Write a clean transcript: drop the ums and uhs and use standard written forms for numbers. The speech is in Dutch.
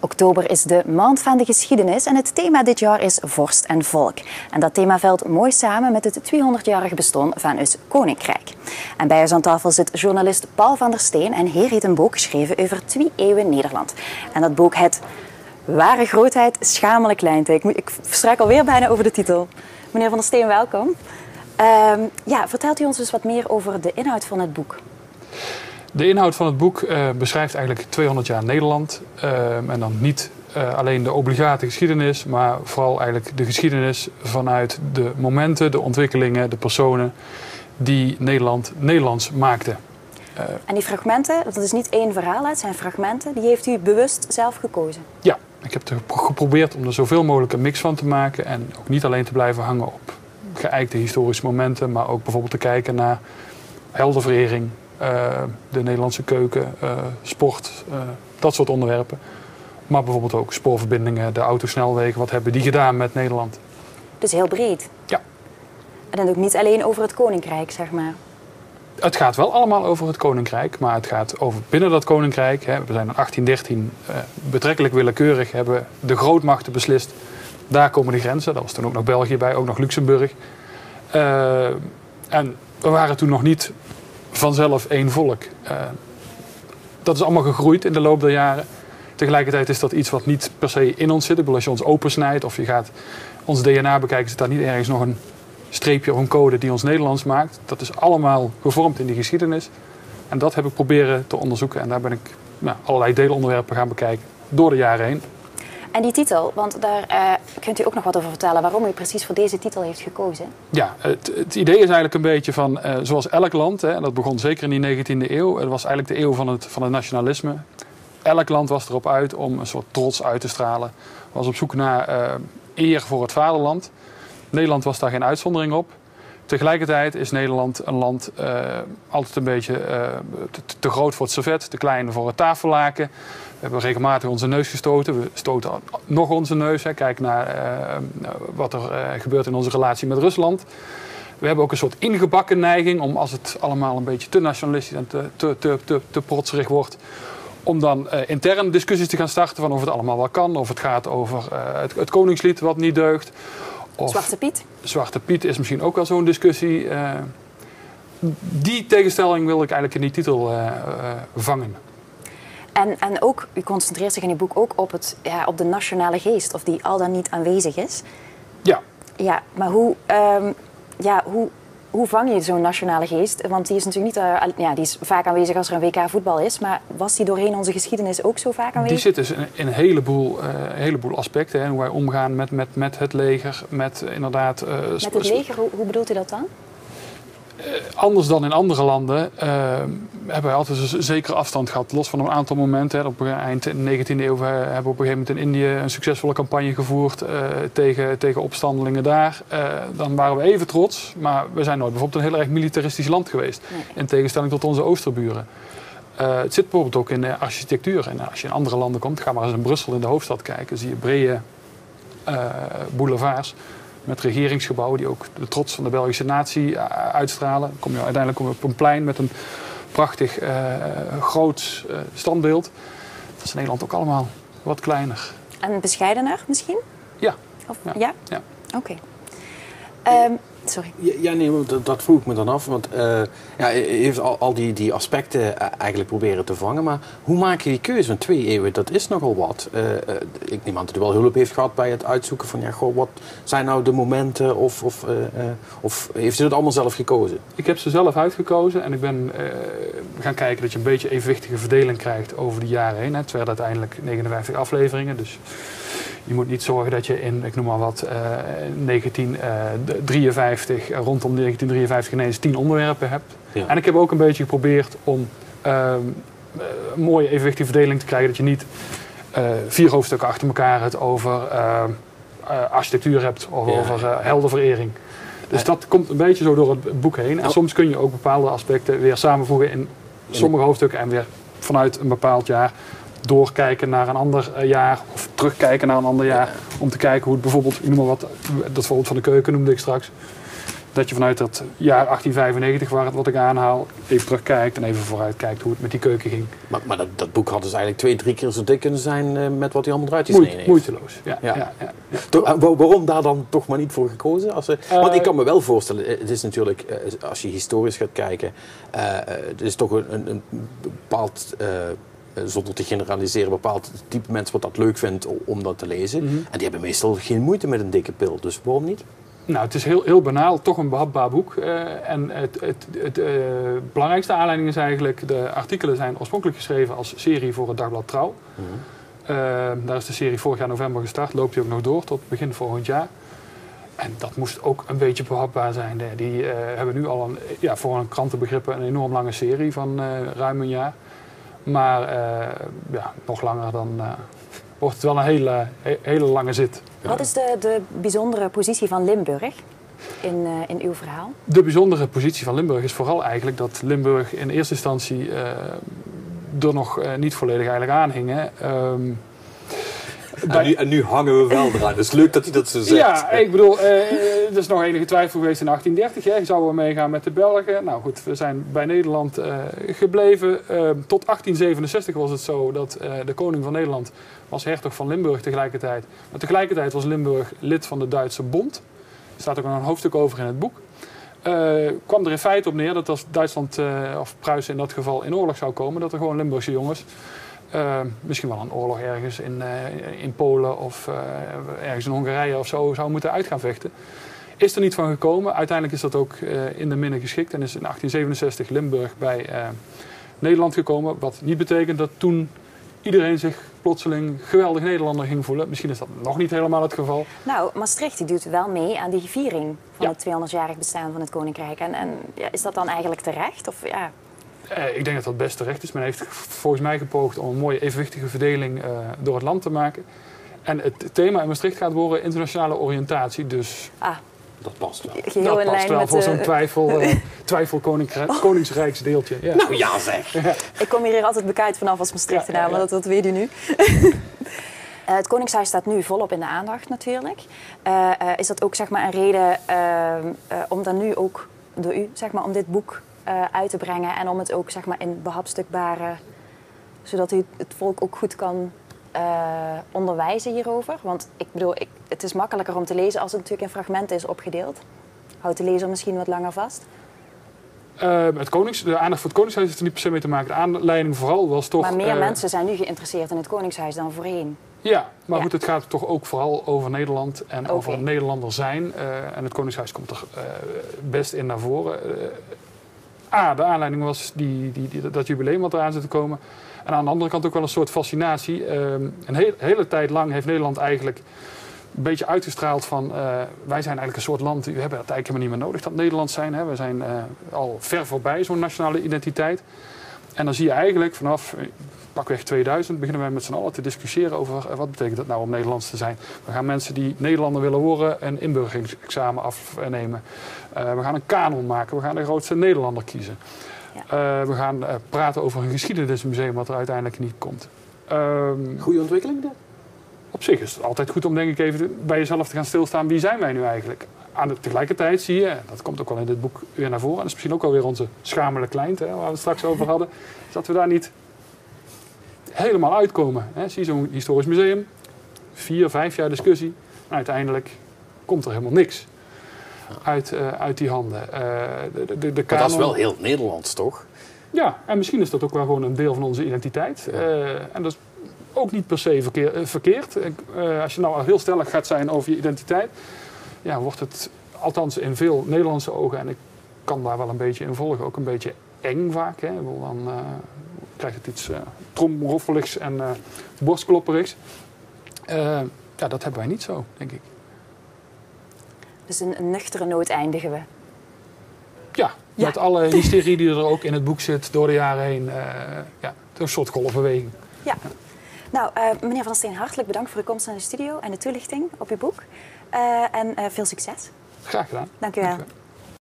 Oktober is de maand van de geschiedenis en het thema dit jaar is vorst en volk. En dat thema valt mooi samen met het 200-jarige bestaan van ons koninkrijk. En bij ons aan tafel zit journalist Paul van der Steen en hij heeft een boek geschreven over 2 eeuwen Nederland. En dat boek heet Ware grootheid, schamele kleintheid. Ik struikel alweer bijna over de titel. Meneer van der Steen, welkom. Vertelt u ons dus wat meer over de inhoud van het boek? De inhoud van het boek beschrijft eigenlijk 200 jaar Nederland. En dan niet alleen de obligate geschiedenis, maar vooral eigenlijk de geschiedenis vanuit de momenten, de ontwikkelingen, de personen die Nederland Nederlands maakten. En die fragmenten, dat is niet één verhaal, het zijn fragmenten, die heeft u bewust zelf gekozen? Ja, ik heb geprobeerd om er zoveel mogelijk een mix van te maken en ook niet alleen te blijven hangen op geëikte historische momenten, maar ook bijvoorbeeld te kijken naar heldenverering, de Nederlandse keuken, sport, dat soort onderwerpen. Maar bijvoorbeeld ook spoorverbindingen, de autosnelwegen, wat hebben die gedaan met Nederland? Dus heel breed? Ja. En dan ook niet alleen over het koninkrijk, zeg maar? Het gaat wel allemaal over het koninkrijk, maar het gaat over binnen dat koninkrijk. We zijn in 1813 betrekkelijk willekeurig, hebben de grootmachten beslist. Daar komen de grenzen. Daar was toen ook nog België bij, ook nog Luxemburg. En we waren toen nog niet vanzelf één volk. Dat is allemaal gegroeid in de loop der jaren. Tegelijkertijd is dat iets wat niet per se in ons zit. Ik bedoel, als je ons opensnijdt of je gaat ons DNA bekijken, zit daar niet ergens nog een streepje of een code die ons Nederlands maakt. Dat is allemaal gevormd in die geschiedenis. En dat heb ik proberen te onderzoeken. En daar ben ik allerlei deelonderwerpen gaan bekijken door de jaren heen. En die titel, want daar kunt u ook nog wat over vertellen waarom u precies voor deze titel heeft gekozen? Ja, het idee is eigenlijk een beetje van zoals elk land, en dat begon zeker in die 19e eeuw. Het was eigenlijk de eeuw van het nationalisme. Elk land was erop uit om een soort trots uit te stralen. Was op zoek naar eer voor het vaderland. Nederland was daar geen uitzondering op. Tegelijkertijd is Nederland een land altijd een beetje te groot voor het servet, te klein voor het tafellaken. We hebben regelmatig onze neus gestoten. We stoten nog onze neus. Kijk naar wat er gebeurt in onze relatie met Rusland. We hebben ook een soort ingebakken neiging om, als het allemaal een beetje te nationalistisch en te protserig wordt, om dan intern discussies te gaan starten van of het allemaal wel kan. Of het gaat over het Koningslied wat niet deugt. Of Zwarte Piet? Zwarte Piet is misschien ook wel zo'n discussie. Die tegenstelling wil ik eigenlijk in die titel vangen. En ook, u concentreert zich in uw boek ook op de nationale geest, of die al dan niet aanwezig is. Ja. Ja, maar hoe vang je zo'n nationale geest? Want die is natuurlijk niet, die is vaak aanwezig als er een WK voetbal is, maar was die doorheen onze geschiedenis ook zo vaak aanwezig? Die zit dus in een heleboel aspecten. Hoe wij omgaan met het leger, met inderdaad... met het leger, hoe bedoelt u dat dan? Anders dan in andere landen hebben wij altijd een zekere afstand gehad. Los van een aantal momenten. Op eind in de 19e eeuw hebben we op een gegeven moment in Indië een succesvolle campagne gevoerd tegen opstandelingen daar. Dan waren we even trots, maar we zijn nooit bijvoorbeeld een heel erg militaristisch land geweest. Nee. In tegenstelling tot onze oosterburen. Het zit bijvoorbeeld ook in de architectuur. En als je in andere landen komt, ga maar eens in Brussel in de hoofdstad kijken. Zie je brede boulevards met regeringsgebouwen die ook de trots van de Belgische natie uitstralen. Dan uiteindelijk kom je op een plein met een prachtig groot standbeeld. Dat is in Nederland ook allemaal wat kleiner. En bescheidener misschien? Ja. Ja? Oké. Sorry. Ja, nee, dat vroeg ik me dan af. Want je heeft al die aspecten eigenlijk proberen te vangen. Maar hoe maak je die keuze? Want 2 eeuwen, dat is nogal wat. Ik neem aan dat u wel hulp heeft gehad bij het uitzoeken van... wat zijn nou de momenten? Of heeft u dat allemaal zelf gekozen? Ik heb ze zelf uitgekozen. En ik ben gaan kijken dat je een beetje evenwichtige verdeling krijgt over de jaren heen. Het werden uiteindelijk 59 afleveringen. Dus je moet niet zorgen dat je in, ik noem maar wat, 1953, rondom 1953 ineens 10 onderwerpen hebt. Ja. En ik heb ook een beetje geprobeerd om een mooie evenwichtige verdeling te krijgen. Dat je niet 4 hoofdstukken achter elkaar het over architectuur hebt of over heldenverering. Dus dat komt een beetje zo door het boek heen. En soms kun je ook bepaalde aspecten weer samenvoegen in sommige hoofdstukken en weer vanuit een bepaald jaar doorkijken naar een ander jaar of terugkijken naar een ander jaar om te kijken hoe het bijvoorbeeld, ik noem maar wat, dat voorbeeld van de keuken noemde ik straks, Dat je vanuit dat jaar 1895, wat ik aanhaal, even terugkijkt en even vooruit kijkt hoe het met die keuken ging. Maar dat boek had dus eigenlijk 2-3 keer zo dik kunnen zijn met wat hij allemaal eruit gesneden heeft. Moeiteloos, ja. Waarom daar dan toch maar niet voor gekozen? Want ik kan me wel voorstellen, het is natuurlijk, als je historisch gaat kijken, het is toch een bepaald, zonder te generaliseren, een bepaald type mensen wat dat leuk vindt om dat te lezen. En die hebben meestal geen moeite met een dikke pil, dus waarom niet? Nou, het is heel banaal, toch een behapbaar boek. En het belangrijkste aanleiding is eigenlijk, de artikelen zijn oorspronkelijk geschreven als serie voor het dagblad Trouw. Daar is de serie vorig jaar november gestart, loopt die ook nog door tot begin volgend jaar. En dat moest ook een beetje behapbaar zijn. Die hebben nu al voor een krantenbegrippen een enorm lange serie van ruim een jaar. Maar nog langer dan wordt het wel een hele lange zit. Wat is de bijzondere positie van Limburg in uw verhaal? De bijzondere positie van Limburg is vooral eigenlijk dat Limburg in eerste instantie er nog niet volledig eigenlijk aan hing. En nu hangen we wel eraan. Het is leuk dat hij dat zo zegt. Ja, ik bedoel, er is nog enige twijfel geweest in 1830. Hè. Zouden we meegaan met de Belgen? Nou goed, we zijn bij Nederland gebleven. Tot 1867 was het zo dat de koning van Nederland was hertog van Limburg tegelijkertijd. Maar tegelijkertijd was Limburg lid van de Duitse Bond. Er staat ook nog een hoofdstuk over in het boek. Kwam er in feite op neer dat als Duitsland of Pruisen in dat geval in oorlog zou komen, dat er gewoon Limburgse jongens, misschien wel een oorlog ergens in Polen of ergens in Hongarije of zo zou moeten uit gaan vechten. Is er niet van gekomen. Uiteindelijk is dat ook in de minne geschikt en is in 1867 Limburg bij Nederland gekomen. Wat niet betekent dat toen iedereen zich plotseling geweldig Nederlander ging voelen. Misschien is dat nog niet helemaal het geval. Nou, Maastricht die doet wel mee aan die viering van het 200-jarig bestaan van het Koninkrijk. En is dat dan eigenlijk terecht? Of, ja? Ik denk dat dat best terecht is. Men heeft volgens mij gepoogd om een mooie evenwichtige verdeling door het land te maken. En het thema in Maastricht gaat worden internationale oriëntatie. Dus dat past wel. Dat past wel voor zo'n twijfel koningsrijksdeeltje. Ja. Nou ja zeg. Ik kom hier altijd bekijkt vanaf als Maastrichtenaar, maar dat weet u nu. Het Koningshuis staat nu volop in de aandacht natuurlijk. Is dat ook zeg maar, een reden om dan nu ook door u zeg maar, om dit boek uit te brengen en om het ook zeg maar, in behapstukbare, zodat u het volk ook goed kan onderwijzen hierover? Want ik bedoel, het is makkelijker om te lezen als het natuurlijk in fragmenten is opgedeeld. Houdt de lezer misschien wat langer vast? De aandacht voor het Koningshuis heeft er niet per se mee te maken. De aanleiding vooral was toch... Maar meer mensen zijn nu geïnteresseerd in het Koningshuis dan voorheen. Ja, maar goed, het gaat toch ook vooral over Nederland en over een Nederlander zijn. En het Koningshuis komt er best in naar voren. De aanleiding was dat jubileum wat eraan zit te komen. En aan de andere kant ook wel een soort fascinatie. Een hele tijd lang heeft Nederland eigenlijk een beetje uitgestraald van... wij zijn eigenlijk een soort land, we hebben het eigenlijk helemaal niet meer nodig dat Nederland zijn. Hè. We zijn al ver voorbij zo'n nationale identiteit. En dan zie je eigenlijk vanaf pakweg 2000 beginnen wij met z'n allen te discussiëren over wat betekent het nou om Nederlands te zijn. We gaan mensen die Nederlander willen worden een inburgeringsexamen afnemen. We gaan een kanon maken, we gaan de grootste Nederlander kiezen. Ja. We gaan praten over een geschiedenismuseum wat er uiteindelijk niet komt. Goede ontwikkeling dan? Op zich is het altijd goed om denk ik even bij jezelf te gaan stilstaan. Wie zijn wij nu eigenlijk? Tegelijkertijd zie je, dat komt ook wel in dit boek weer naar voren. En dat is misschien ook wel weer onze schamele kleinte, waar we het straks over hadden. Is dat we daar niet helemaal uitkomen. Hè? Zie je zo'n historisch museum, 4, 5 jaar discussie. En uiteindelijk komt er helemaal niks uit die handen. Maar dat is wel heel Nederlands, toch? Ja, en misschien is dat ook wel gewoon een deel van onze identiteit. Ja. En dat is ook niet per se verkeerd. Als je nou al heel stellig gaat zijn over je identiteit, ja, wordt het althans in veel Nederlandse ogen, en ik kan daar wel een beetje in volgen, ook een beetje eng vaak. Hè? Dan krijgt het iets tromroffeligs en borstkloperigs. Dat hebben wij niet zo, denk ik. Dus een nuchtere noot eindigen we. Ja, met alle hysterie die er ook in het boek zit door de jaren heen. Een soort golfbeweging. Ja. Nou, meneer Van der Steen, hartelijk bedankt voor uw komst naar de studio en de toelichting op uw boek. En veel succes. Graag gedaan. Dank u wel. Dank u wel.